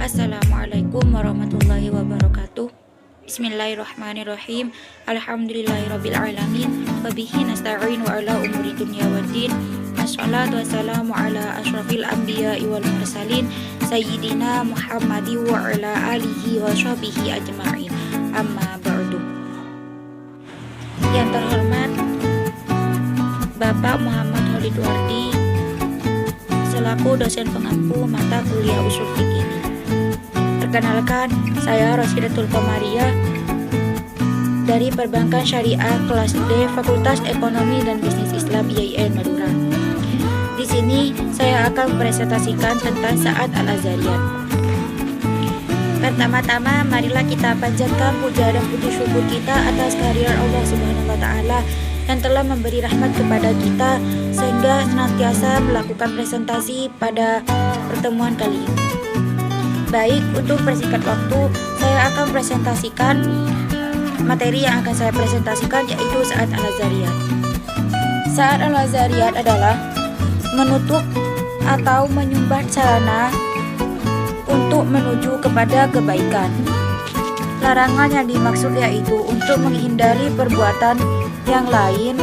Assalamualaikum warahmatullahi wabarakatuh. Bismillahirrahmanirrahim. Alhamdulillahirrabbilalamin. Wabihi nasta'in wa ala umuri dunya waddin. Assalatu wassalamu ala ashrafil anbiya'i wal mursalin Sayyidina Muhammadi wa ala alihi wa sahbihi ajma'in. Amma ba'du. Yang terhormat Bapak Muhammad Khalid Wardi selaku dosen pengampu mata kuliah usul fikih ini. Perkenalkan, saya Rosidatul Komariah dari Perbankan Syariah kelas D Fakultas Ekonomi dan Bisnis Islam IAIN Madura. Di sini saya akan presentasikan tentang Sa'ad Al-Azhariyat. Pertama-tama, marilah kita panjatkan puja dan puji syukur kita atas kehadiran Allah Subhanahu wa taala yang telah memberi rahmat kepada kita sehingga senantiasa melakukan presentasi pada pertemuan kali ini. Baik, untuk persingkat waktu, saya akan presentasikan materi yang akan saya presentasikan, yaitu Sa'ad Al-Azhariyat. Sa'ad Al-Azhariyat adalah menutup atau menyumbat sarana untuk menuju kepada kebaikan. Larangan yang dimaksud yaitu untuk menghindari perbuatan yang lain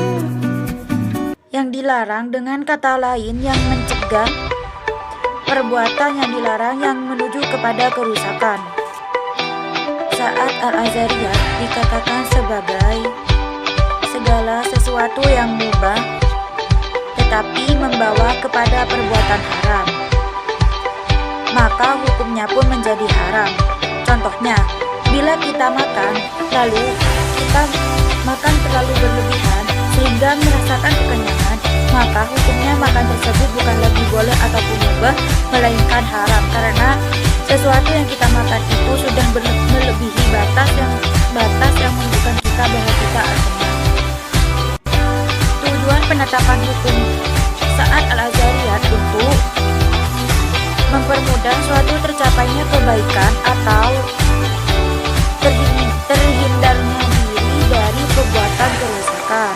yang dilarang, dengan kata lain yang mencegah perbuatan yang dilarang yang menuju kepada kerusakan. Sa'ad Al-Azhariyat dikatakan sebagai segala sesuatu yang mubah tetapi membawa kepada perbuatan haram, maka hukumnya pun menjadi haram. Contohnya, bila kita makan, lalu kita makan terlalu berlebihan sehingga merasakan kekenyangan, maka hukumnya makan tersebut bukan lagi boleh ataupun mubah, melainkan haram, karena sesuatu yang kita makan itu sudah melebihi batas yang menunjukkan kita bahwa kita al-benar. Tujuan penetapan hukum Sa'ad Al-Azhariyat untuk mempermudah suatu tercapainya kebaikan atau terhindarnya diri dari perbuatan kerusakan.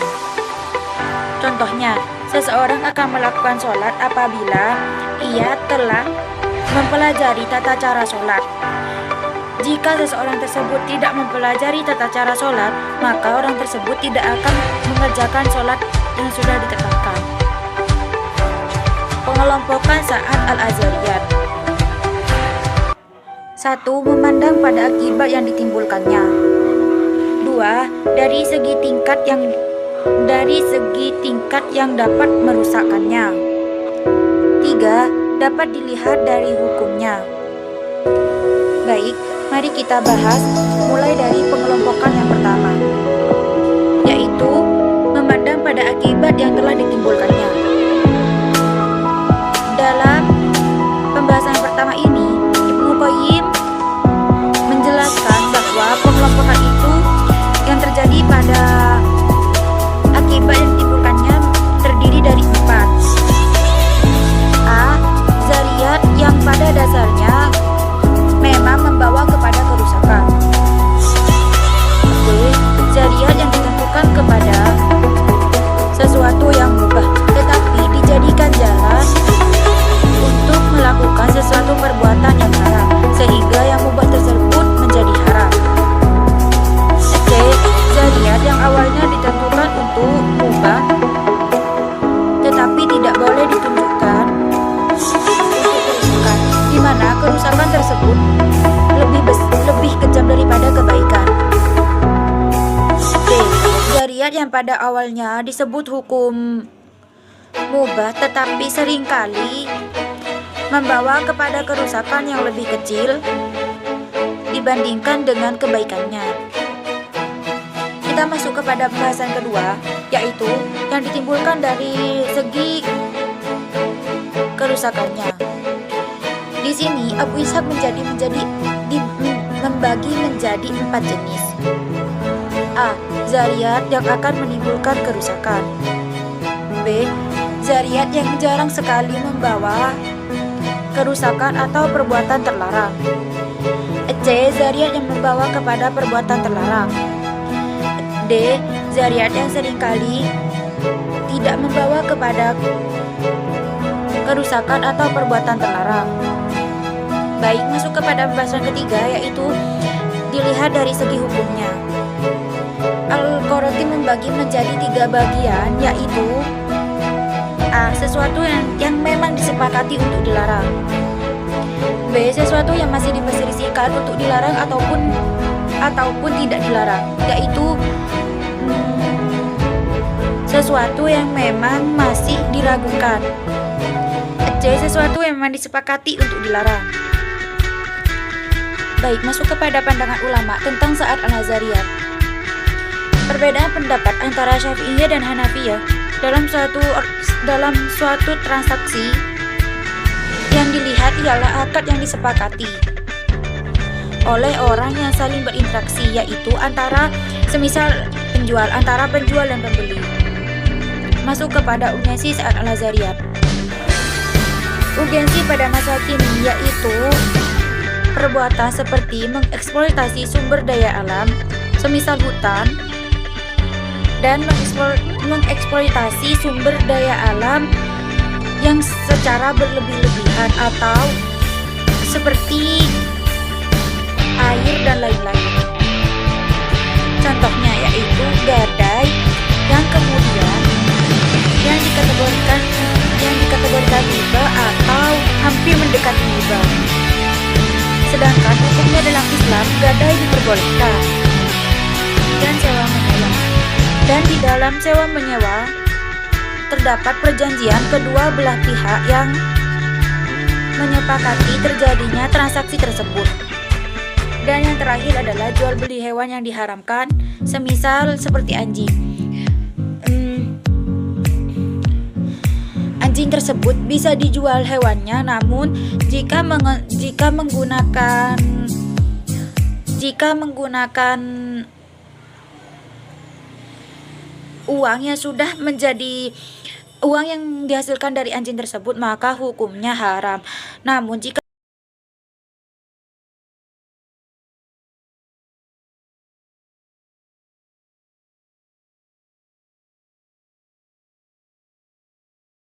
Contohnya, seseorang akan melakukan sholat apabila ia telah mempelajari tata cara sholat. Jika seseorang tersebut tidak mempelajari tata cara sholat, maka orang tersebut tidak akan mengerjakan sholat yang sudah ditetapkan. Pengelompokan Sa'ad Al-Azhariyat. 1. Memandang pada akibat yang ditimbulkannya. 2. Dari segi tingkat yang dapat merusakkannya. 3. Dapat dilihat dari hukumnya. Baik, mari kita bahas mulai dari pengelompokan yang pertama, yaitu memandang pada akibat yang telah ditimbulkannya. Dalam pembahasan pertama ini, Ibnu Qayyim menjelaskan bahwa pengelompokan itu yang terjadi pada akibat yang ditimbulkannya terdiri dari 4. A. Zariyat yang pada dasarnya memang membawa kepada kerusakan. B. Zariyat yang ditentukan kepada sesuatu yang mubah tetapi dijadikan jalan untuk melakukan sesuatu perbuatan yang haram, sehingga yang mubah tersebut menjadi haram. C. Zariyat yang awalnya ditentukan untuk mubah tetapi tidak boleh ditunjukkan untuk kerusakan, di mana kerusakan tersebut lebih kejam daripada kebaikan. D. Zariyat yang pada awalnya disebut hukum mubah tetapi seringkali membawa kepada kerusakan yang lebih kecil dibandingkan dengan kebaikannya. Kita masuk kepada pembahasan kedua, yaitu yang ditimbulkan dari segi kerusakannya. Di sini Abu Ishaq membagi menjadi 4 jenis. A. Zariyat yang akan menimbulkan kerusakan. B. Zariyat yang jarang sekali membawa kerusakan atau perbuatan terlarang. C. Zariyat yang membawa kepada perbuatan terlarang. D. Zariyat yang seringkali tidak membawa kepada kerusakan atau perbuatan terlarang. Baik, masuk kepada pembahasan ketiga, yaitu dilihat dari segi hukumnya. Al-Qurtubi membagi menjadi 3 bagian, yaitu A. Sesuatu yang memang disepakati untuk dilarang. B. Sesuatu yang masih diperselisihkan untuk dilarang ataupun tidak dilarang, yaitu sesuatu yang memang masih diragukan. C. Sesuatu yang memang disepakati untuk dilarang. Baik, masuk kepada pandangan ulama tentang Sa'ad Al-Nazariyah. Perbedaan pendapat antara Syafi'iyah dan Hanafiyah dalam suatu transaksi yang dilihat ialah akad yang disepakati oleh orang yang saling berinteraksi, yaitu semisal antara penjual dan pembeli. Masuk kepada urgensi Sa'ad Al-Nazariyah. Urgensi pada masa kini yaitu perbuatan seperti mengeksploitasi sumber daya alam, semisal hutan, dan mengeksploitasi sumber daya alam yang secara berlebih-lebihan atau seperti air dan lain-lain. Contohnya yaitu gadai yang kemudian yang dikategorikan riba atau hampir mendekati riba. Sedangkan hukumnya dalam Islam gadai diperbolehkan dan sewa menyewa. Dan di dalam sewa menyewa terdapat perjanjian kedua belah pihak yang menyepakati terjadinya transaksi tersebut. Dan yang terakhir adalah jual beli hewan yang diharamkan, semisal seperti anjing. Anjing tersebut bisa dijual hewannya, namun jika menggunakan uang yang sudah menjadi uang yang dihasilkan dari anjing tersebut, maka hukumnya haram. Namun jika